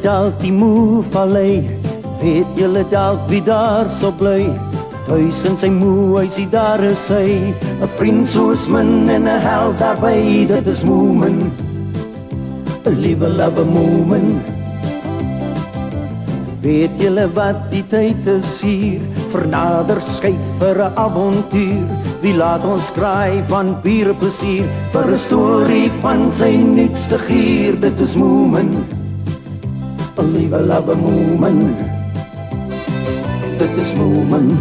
dalk die moe vallei, weet julle dalk wie daar so bly? Thuis in sy moe huisie daar is hy, 'n vriend soos min en 'n held daarby, dit is Moomin, 'n liewe love Moomin. Weet julle wat die tyd is hier, vernader skyf vir 'n avontuur, wie laat ons kraai van pure plesier, vir 'n storie van sy nuutste gier, dit is Moomin, 'n liewe love Moomin. Dit is Moomin,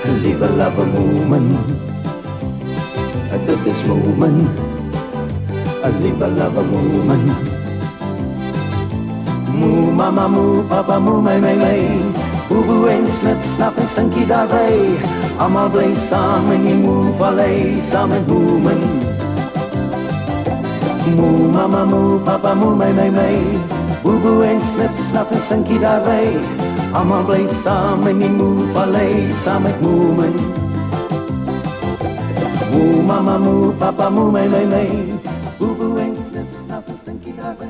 'n liewe love Moomin. Dit is Moomin, 'n liewe love Moomin. Moo mama, moo papa, moo my, boeboe en snip, snap en stinkie daarby, almal bly saam in die moe vallei, saam met Moomin. Moo mama, moo papa, moo my, boeboe en snip, snap en stinkie daarby, almal bly saam in die moe vallei, saam met Moomin. Moo mama, moo papa, moo my, boeboe en snip, snap en stinkie daarby.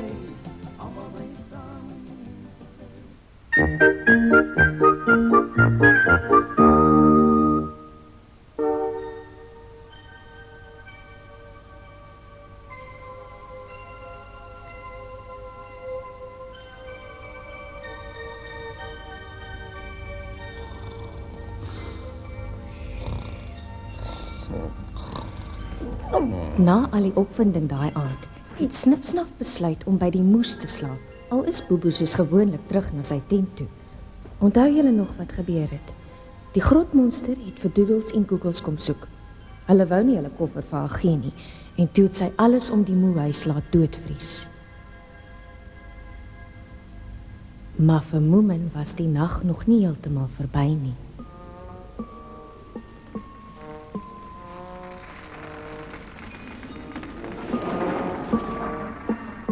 Na al die opwinding daai aand, het Snif-Snaf besluit om by die moes te slaap. Al is Boeboe soos gewoonlik terug na sy tent toe. Onthou julle nog wat gebeur het? Die grotmonster het vir Doodles en Googles kom soek. Hulle wou nie hulle koffer vir haar gee nie, en toe het sy alles om die moehuis laat doodvries. Maar vir Moomin was die nag nog nie heeltemal verby nie.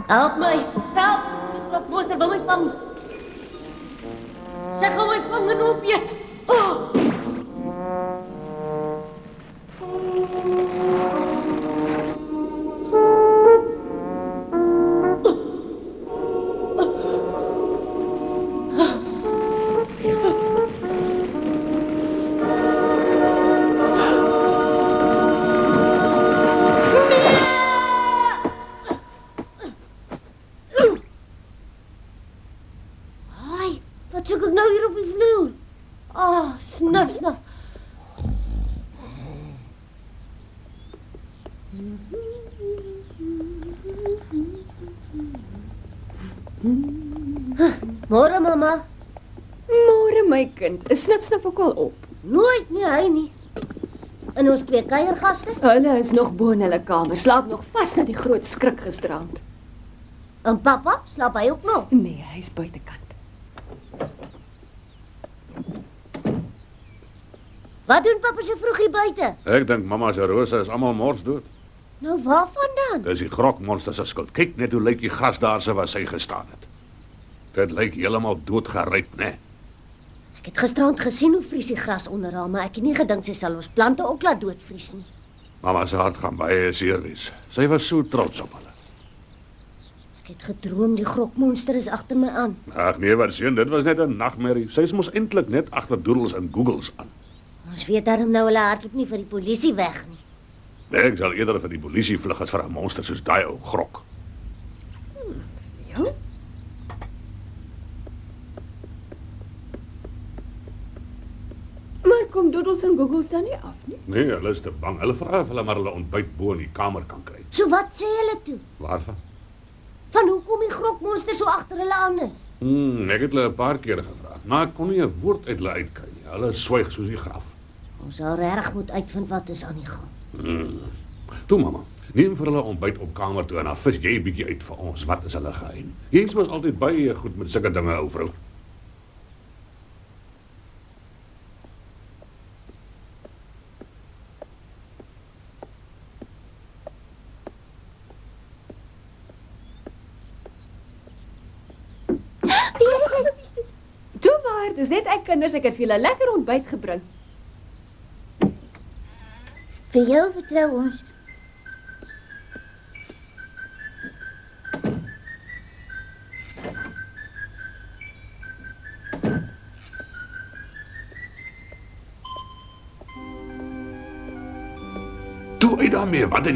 Help my, help! Die grotmonster wil my vang. Sy gaan my vang en opeet. Oh! Wat soek ek nou hier op die vloer? Ah, snuf, snuf. Môre, mama. Môre, my kind. Is Snif-Snaf ook al op? Nooit nie, hy nie. En ons twee kuiergaste? Hulle is nog bo in hulle kamer. Slaap nog vas na die groot skrik gisterand. En papa, slaap hy ook nog? Nee, hy's buitekant. Wat doen papa so vroeg hier buite? Ek dink mamma se rose is almal mors dood. Nou waarvan dan? Dis die grokmonster se skuld. Kyk net hoe lyk die grasdaarse waar sy gestaan het. Dit lyk heeltemal doodgeryp, né? Ek het gisterand gesien hoe vries die gras onder haar, maar ek het nie gedink sy sal ons plante ook laat doodvries nie. Mamma se hart gaan baie seer wees. Sy was so trots op hulle. Ek het gedroom die grokmonster is agter my aan. Ag nee, wat seun, dit was net 'n nagmerrie. Sy is mos eintlik net agter Doodles en Googles aan. Ons weet daarom nou hulle hardloop nie vir die polisie weg nie. Ek sal eerder vir die polisie vlug as vir 'n monster soos daai ou grok. Ja? Maar kom Doodles en Googles dan nie af nie? Nee, hulle is te bang. Hulle vra of hulle maar hulle ontbyt bo in die kamer kan kry. So wat sê hulle toe? Waarvan? Van hoekom die grokmonster so agter hulle aan is? Ek het hulle 'n paar kere gevra, maar ek kon nie 'n woord uit hulle uitkry nie. Hulle swyg soos die graf. Ons sal regtig moet uitvind wat is aan die gang. Toe mamma, neem vir hulle ontbyt op kamer toe en dan vis jy 'n bietjie uit vir ons. Wat is hulle geheim? Jy's mos altyd baie goed met sulke dinge, ou vrou. Toe maar, dis net ek kinders, ek het vir julle lekker ontbyt gebring. Vir jou vertrou ons. Toe uit daarmee, wat het